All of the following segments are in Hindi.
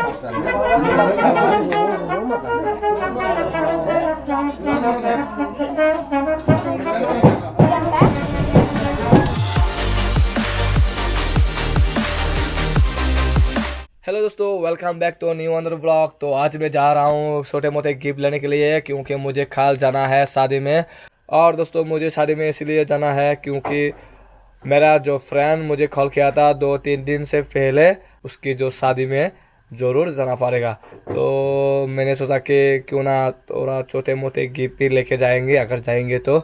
हेलो दोस्तों, वेलकम बैक टू न्यू अंदर ब्लॉग। तो आज मैं जा रहा हूँ छोटे मोटे गिफ्ट लेने के लिए, क्योंकि मुझे कल जाना है शादी में। और दोस्तों, मुझे शादी में इसलिए जाना है क्योंकि मेरा जो फ्रेंड मुझे कॉल किया था 2-3 दिन से पहले, उसकी जो शादी में ज़रूर जाना पड़ेगा। तो मैंने सोचा कि क्यों ना थोड़ा छोटे मोटे गिफ्ट ही लेके जाएंगे अगर जाएंगे तो,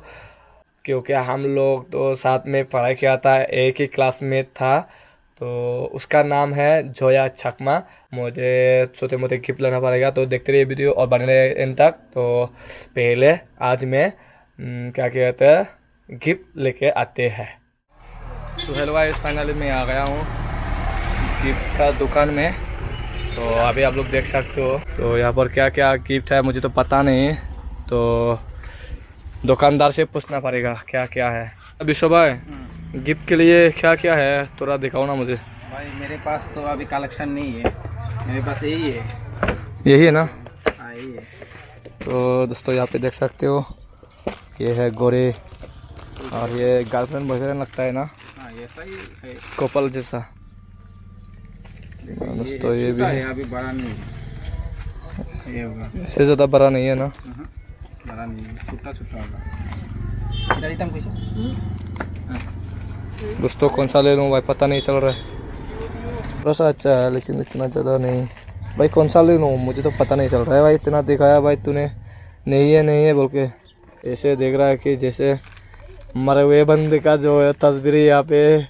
क्योंकि हम लोग तो साथ में पढ़ाई किया था, एक ही क्लासमेट था। तो उसका नाम है जोया छकमा। मुझे छोटे मोटे गिफ्ट लेना पड़ेगा, तो देखते रहिए वीडियो और बने रहिए एंड तक। तो पहले आज मैं क्या कहते हैं गिफ्ट लेके आते हैं। तो हेलो गाइस, फाइनली मैं आ गया हूँ गिफ्ट का दुकान में। तो अभी आप लोग देख सकते हो। तो यहाँ पर क्या क्या गिफ्ट है मुझे तो पता नहीं, तो दुकानदार से पूछना पड़ेगा क्या क्या है। अभी सुबह गिफ्ट के लिए क्या क्या है थोड़ा दिखाओ ना मुझे। भाई मेरे पास तो अभी कलेक्शन नहीं है, मेरे पास यही है। यही है ना? हाँ यही है। तो दोस्तों यहाँ पे देख सकते हो, ये है गोरे, और ये गर्लफ्रेंड बॉयफ्रेंड लगता है ना, हाँ ऐसा ही है, कपल जैसा। दोस्तों ये भी है, अभी बड़ा नहीं है, ये होगा इससे ज़्यादा बड़ा नहीं है ना। बड़ा नहीं है, छोटा छोटा होगा। इधर इतम कुछ दोस्तों कौन सा ले लूँ भाई, पता नहीं चल रहा है। थोड़ा सा अच्छा है लेकिन इतना ज़्यादा नहीं। भाई कौन सा ले लूँ मुझे तो पता नहीं चल रहा है भाई। इतना दिखाया भाई तूने, नहीं है बोल के। ऐसे देख रहा है कि जैसे मरे हुए बंदे का जो है तस्वीर यहाँ पे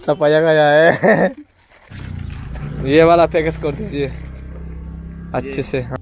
छपाया गया है। ये वाला पैकेज कर दीजिए अच्छे से। हाँ।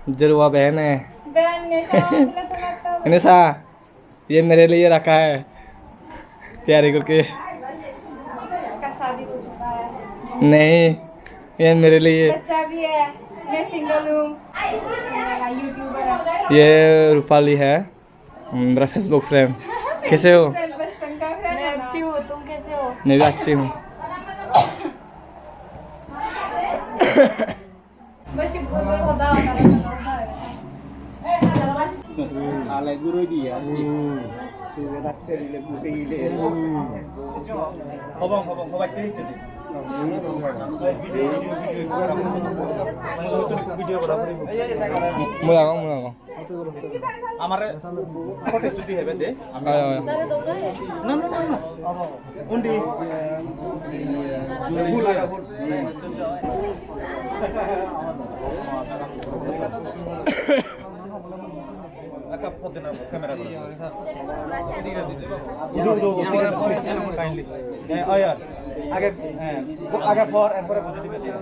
जुड़वा बहन है बहन ने शाम निशा ये मेरे लिए रखा है तैयारी करके इसका शादी हो चुका है, नहीं ये मेरे लिए बच्चा भी है, मैं सिंगल हूँ, मेरा यूट्यूबर है, ये रूपाली है मेरा फेसबुक फ्रेंड कैसे हो बचपन का फ्रेंड। मैं अच्छी हूँ, तुम कैसे हो? मैं भी अच्छी हूँ बस ये गोल होता है alay guru dia sudah dokter ile putih ile khobong khobai ke jadi video kora pari mulai kong amare photo judi hebe de ayo na undi bul aga bul Aka photo na camera karo udu kindly oh yeah आगे for and for positive dia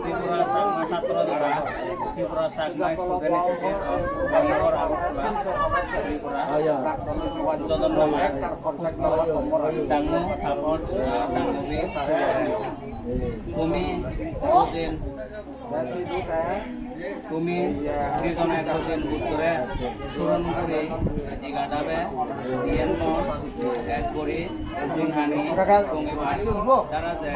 Tripura Sagma Satro Dora, Tripura Sagma Student Association, Bangalore, Tripura, Jodan Rama, Dangu, Tapon, Dangubi, Kumi, Kusin, Kumi, Dizona Kusin, Butore, Suranpuri, Igadabe, Yenmon, Edpuri, Jinghani, Kungiwan, Daraze,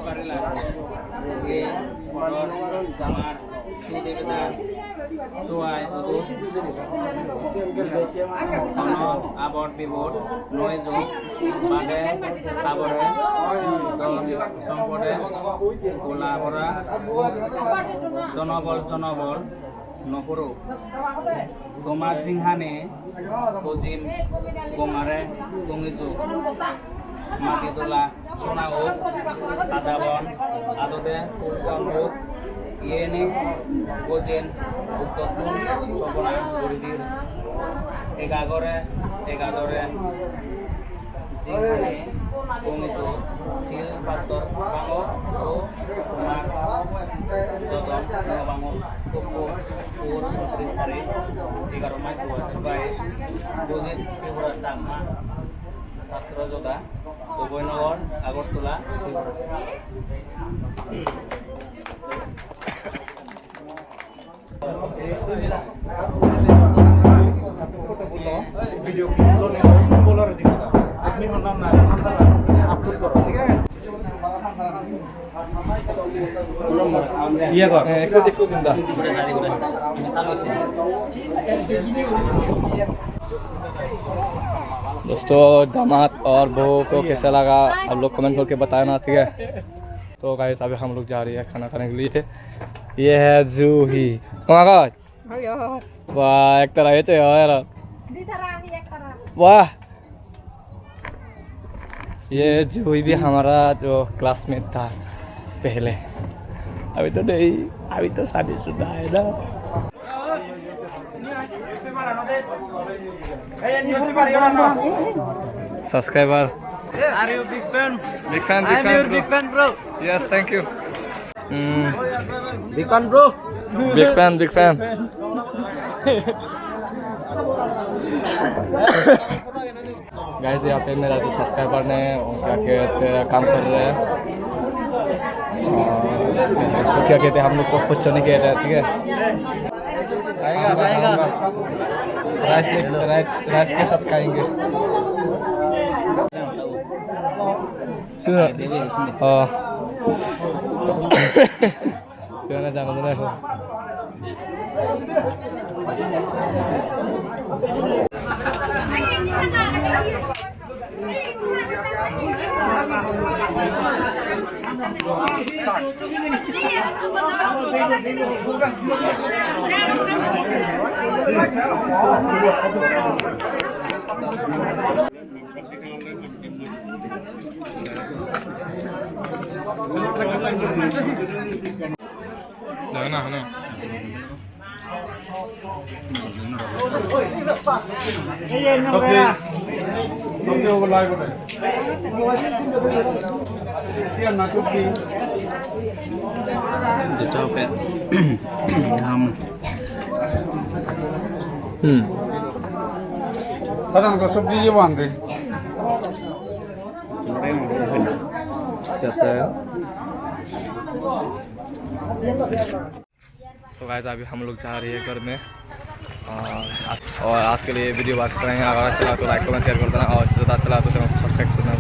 Parila, Ye, Poror, Damar, Sudevita, Suai, Udu, Sono, Abor, Bibor, Noizo, Bade, Abore, Don, Sompode, Kulabora, Jonobol, Nopuru, Tomar Jinghani, Kojim, Gomare, Kungizu, Matitola, Sonao, Adabon, Adode, Urkanuk, Yeni, Gojin, Uktotun, Sobona, Guridir, Egagore, Jinghani, Kungizu, Sil, Pator, Bango, Tomar, Jodon, Bango, Kuku, Ur, Trintari, Tiga Rumah Tua, Terbaik, Gojin, Tripura Sagma, Satro Joda, Uboynagar, Agartala, Tripura. video बोलो रे दिखा आदमी का नाम ना अपलोड करो ठीक है ये कर ikut bunda दोस्तों दामाद और बहू को कैसा लगा आप लोग कमेंट करके बताना ठीक है तो गाइस अभी हम लोग जा रही है खाना खाने के लिए ये है जूही कहाँ का वाह एक तरह ये यार वाह ये जूही भी हमारा जो क्लासमेट था पहले अभी तो नहीं अभी तो शादीशुदा है ना subscriber Are you big fan? big fan I'm your big fan, bro. yes thank you Big fan, bro. big fan guys यहाँ पे मेरा जो सब्सक्राइबर ने क्या कहते हैं काम कर रहे हैं और क्या कहते हैं हम लोग को कुछ नहीं कह रहे हैं ठीक है राइस के साथ खाएंगे क्यों ना जाना है ना Okay. সবজি ওগুলো লাগবে না সিয়ার না চুপি Dito pe. সাধারণ করে সবজি যে বানবে कहता है। तो गाइस अभी हम लोग जा रहे हैं घर में और आज के लिए वीडियो बात करेंगे। अगर अच्छा लगा तो लाइक कमेंट शेयर कर देना और इससे ज़्यादा अच्छा लगा तो चैनल को सब्सक्राइब करना।